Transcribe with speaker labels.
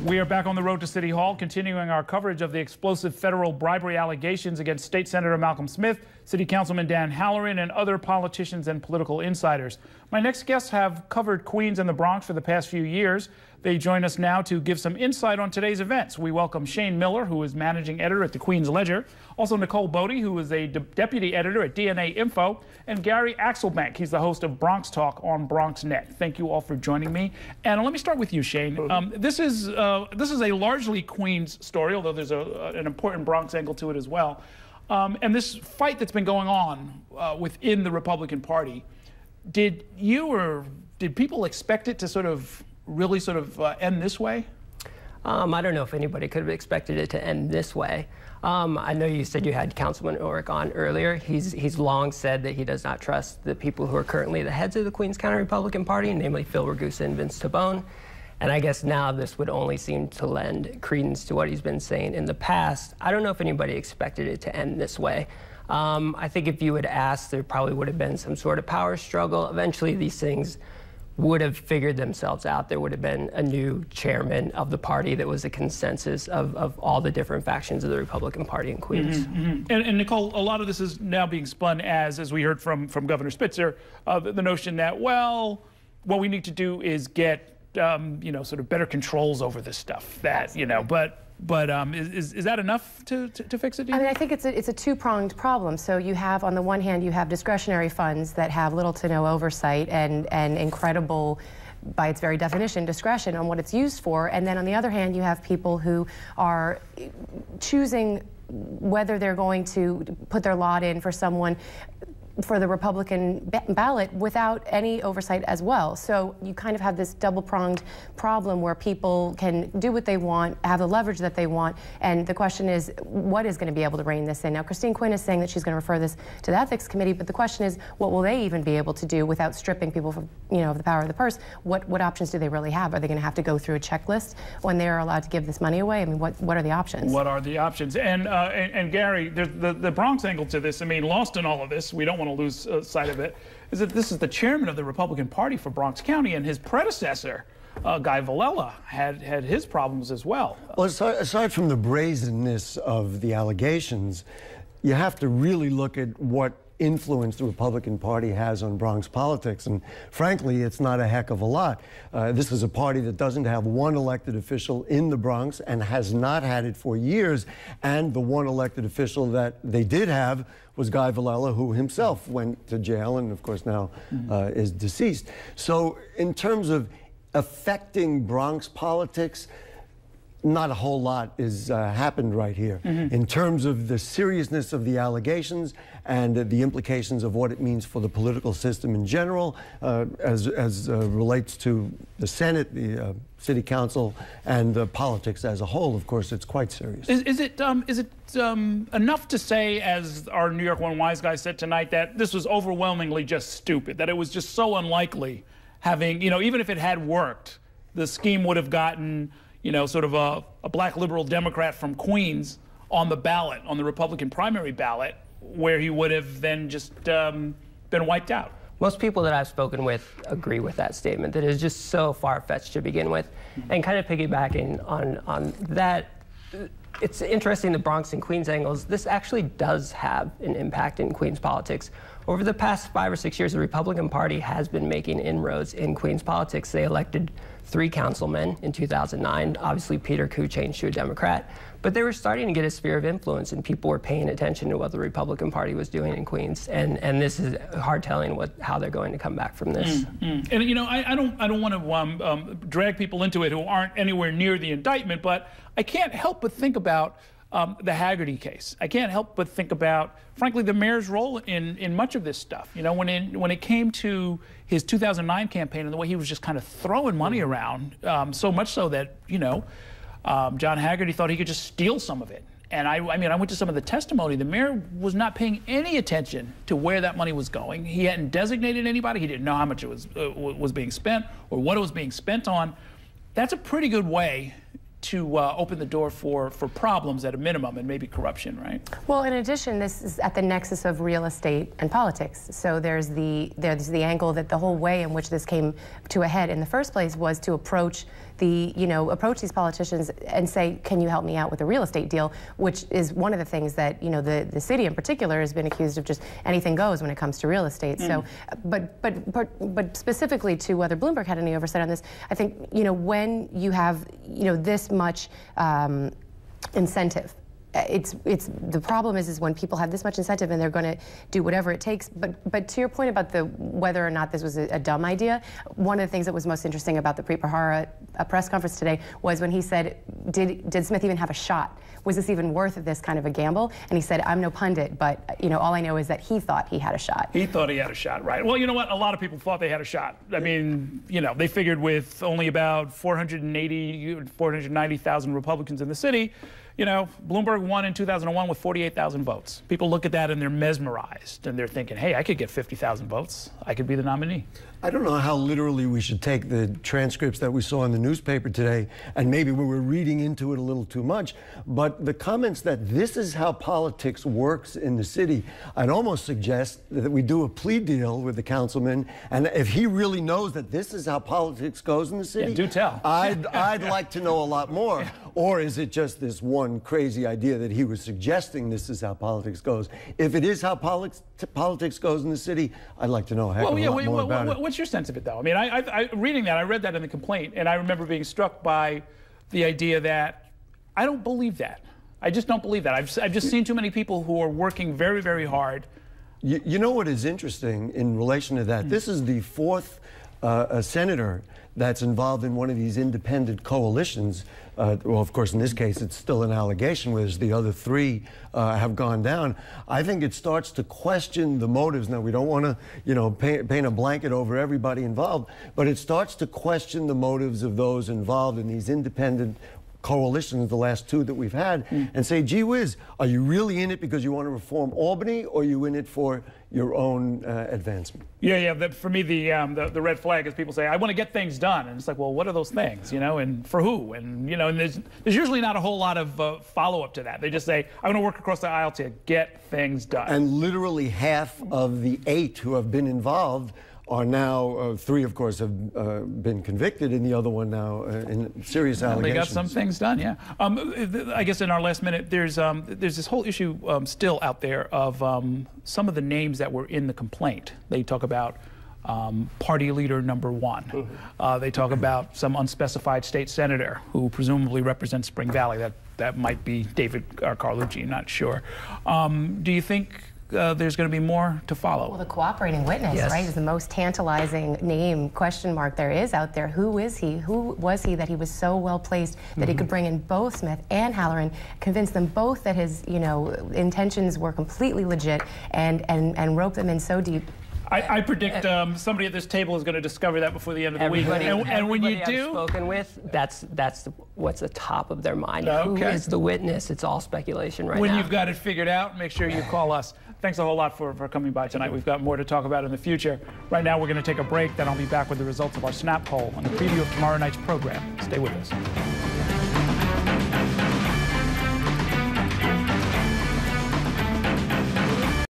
Speaker 1: We are back on the road to City Hall, continuing our coverage of the explosive federal bribery allegations against State Senator Malcolm Smith, City Councilman Dan Halloran, and other politicians and political insiders. My next guests have covered Queens and the Bronx for the past few years. They join us now to give some insight on today's events. We welcome Shane Miller, who is managing editor at the Queens Ledger, also Nicole Bodie, who is a deputy editor at DNA Info, and Gary Axelbank. He's the host of Bronx Talk on BronxNet. Thank you all for joining me. And let me start with you, Shane. This is a largely Queens story, although there's an important Bronx angle to it as well. And this fight that's been going on within the Republican Party, did people expect it to really end this way?
Speaker 2: I don't know if anybody could have expected it to end this way. I know you said you had Councilman Ulrich on earlier. He's long said that he does not trust the people who are currently the heads of the Queens County Republican Party, namely Phil Ragusa and Vince Tabone. And I guess now this would only seem to lend credence to what he's been saying in the past. I don't know if anybody expected it to end this way. I think if you had asked, there probably would have been some sort of power struggle. Eventually these things would have figured themselves out. There would have been a new chairman of the party that was a consensus of all the different factions of the Republican Party in Queens.
Speaker 1: And Nicole, a lot of this is now being spun as we heard from Governor Spitzer, the notion that, well, what we need to do is get better controls over this stuff. That but is that enough to fix it?
Speaker 3: I mean, I think it's a two-pronged problem. So you have, on the one hand, you have discretionary funds that have little to no oversight and incredible, by its very definition, discretion on what it's used for. And then on the other hand, you have people who are choosing whether they're going to put their lot in for someone for the Republican ballot without any oversight as well. So you kind of have this double-pronged problem where people can do what they want, have the leverage that they want, and the question is, what is going to be able to rein this in? Now, Christine Quinn is saying that she's going to refer this to the Ethics Committee, but the question is, what will they even be able to do without stripping people from, of the power of the purse? What options do they really have? Are they going to have to go through a checklist when they're allowed to give this money away? I mean, what are the options?
Speaker 1: What are the options? And Gary, there's the Bronx angle to this. I mean, lost in all of this, we don't want to lose sight of it, is that this is the chairman of the Republican Party for Bronx County, and his predecessor, Guy Villela, had his problems as well.
Speaker 4: Well, aside from the brazenness of the allegations, you have to really look at what influence the Republican Party has on Bronx politics, and frankly, it's not a heck of a lot. This is a party that doesn't have one elected official in the Bronx and has not had it for years, and the one elected official that they did have was Guy Villela, who himself went to jail and, of course, now is deceased. So in terms of affecting Bronx politics, not a whole lot is happened right here. In terms of the seriousness of the allegations and the implications of what it means for the political system in general, as relates to the Senate, the City Council, and the politics as a whole, of course, it's quite serious.
Speaker 1: Is it enough to say, as our New York One wise guy said tonight, that this was overwhelmingly just stupid, that it was just so unlikely having, even if it had worked, the scheme would have gotten sort of a black liberal Democrat from Queens on the ballot, on the Republican primary ballot, where he would have then just been wiped out?
Speaker 2: Most people that I've spoken with agree with that statement, that is just so far-fetched to begin with. And kind of piggybacking on that, it's interesting, the Bronx and Queens angles, this actually does have an impact in Queens politics. Over the past 5 or 6 years, the Republican Party has been making inroads in Queens politics. They elected 3 councilmen in 2009. Obviously, Peter Koo changed to a Democrat. But they were starting to get a sphere of influence, and people were paying attention to what the Republican Party was doing in Queens. And this is hard telling how they're going to come back from this.
Speaker 1: And I don't want to drag people into it who aren't anywhere near the indictment, but I can't help but think about the Haggerty case. I can't help but think about, frankly, the mayor's role in much of this stuff. When it came to his 2009 campaign and the way he was just kind of throwing money around, so much so that, John Haggerty thought he could just steal some of it. And I went to some of the testimony. The mayor was not paying any attention to where that money was going. He hadn't designated anybody. He didn't know how much it was being spent or what it was being spent on. That's a pretty good way to open the door for problems at a minimum, and maybe corruption, right?
Speaker 3: Well, in addition, this is at the nexus of real estate and politics. So there's the angle that the whole way in which this came to a head in the first place was to approach these politicians and say, can you help me out with a real estate deal, which is one of the things that, the city in particular has been accused of just anything goes when it comes to real estate. So, but specifically to whether Bloomberg had any oversight on this, I think, when you have, this much incentive, the problem is when people have this much incentive and they're going to do whatever it takes. But to your point about whether or not this was a dumb idea, one of the things that was most interesting about the Preet Bharara press conference today was when he said, did Smith even have a shot? Was this even worth this kind of a gamble? And he said, I'm no pundit, but all I know is that he thought he had a shot.
Speaker 1: He thought he had a shot, right? Well, you know what? A lot of people thought they had a shot. I mean, they figured with only about 490,000 Republicans in the city, Bloomberg won in 2001 with 48,000 votes. People look at that and they're mesmerized, and they're thinking, hey, I could get 50,000 votes. I could be the nominee.
Speaker 4: I don't know how literally we should take the transcripts that we saw in the newspaper today, and maybe we were reading into it a little too much, but the comments that this is how politics works in the city, I'd almost suggest that we do a plea deal with the councilman, and if he really knows that this is how politics goes in the city,
Speaker 1: do tell.
Speaker 4: I'd like to know a lot more. Yeah. Or is it just this one crazy idea that he was suggesting this is how politics goes? If it is how politics goes in the city, I'd like to know a heck of a lot more about it.
Speaker 1: What's your sense of it, though? I mean, reading that, I read that in the complaint, and I remember being struck by the idea that I don't believe that. I just don't believe that. I've just seen too many people who are working very, very hard.
Speaker 4: You know what is interesting in relation to that? This is the fourth senator that's involved in one of these independent coalitions. Well, of course, in this case, it's still an allegation, whereas the other three have gone down. I think it starts to question the motives. Now, we don't want to, paint a blanket over everybody involved, but it starts to question the motives of those involved in these independent coalitions, the last two that we've had, and say, gee whiz, are you really in it because you want to reform Albany, or are you in it for your own advancement?
Speaker 1: Yeah. For me, the red flag is people say, I want to get things done. And it's like, well, what are those things, and for who? And, and there's usually not a whole lot of follow-up to that. They just say, I want to work across the aisle to get things done.
Speaker 4: And literally half of the 8 who have been involved are now, 3, of course, have been convicted, and the other one now in serious allegations.
Speaker 1: They got some things done, yeah. I guess in our last minute, there's this whole issue still out there of some of the names that were in the complaint. They talk about party leader number 1. They talk about some unspecified state senator who presumably represents Spring Valley. That might be David Carlucci, not sure. Do you think there's going to be more to follow?
Speaker 3: Well, the cooperating witness, right, is the most tantalizing name, question mark, there is out there. Who is he? Who was he that he was so well placed that he could bring in both Smith and Halloran, convince them both that his, intentions were completely legit, and rope them in so deep?
Speaker 1: I predict somebody at this table is going to discover that before the end of the week. And when you do,
Speaker 2: I've spoken with, that's what's the top of their mind.
Speaker 1: Okay.
Speaker 2: Who is the witness? It's all speculation right now.
Speaker 1: When you've got it figured out, make sure you call us. Thanks a whole lot for coming by tonight. We've got more to talk about in the future. Right now, we're going to take a break. Then I'll be back with the results of our Snap poll and a preview of tomorrow night's program. Stay with us.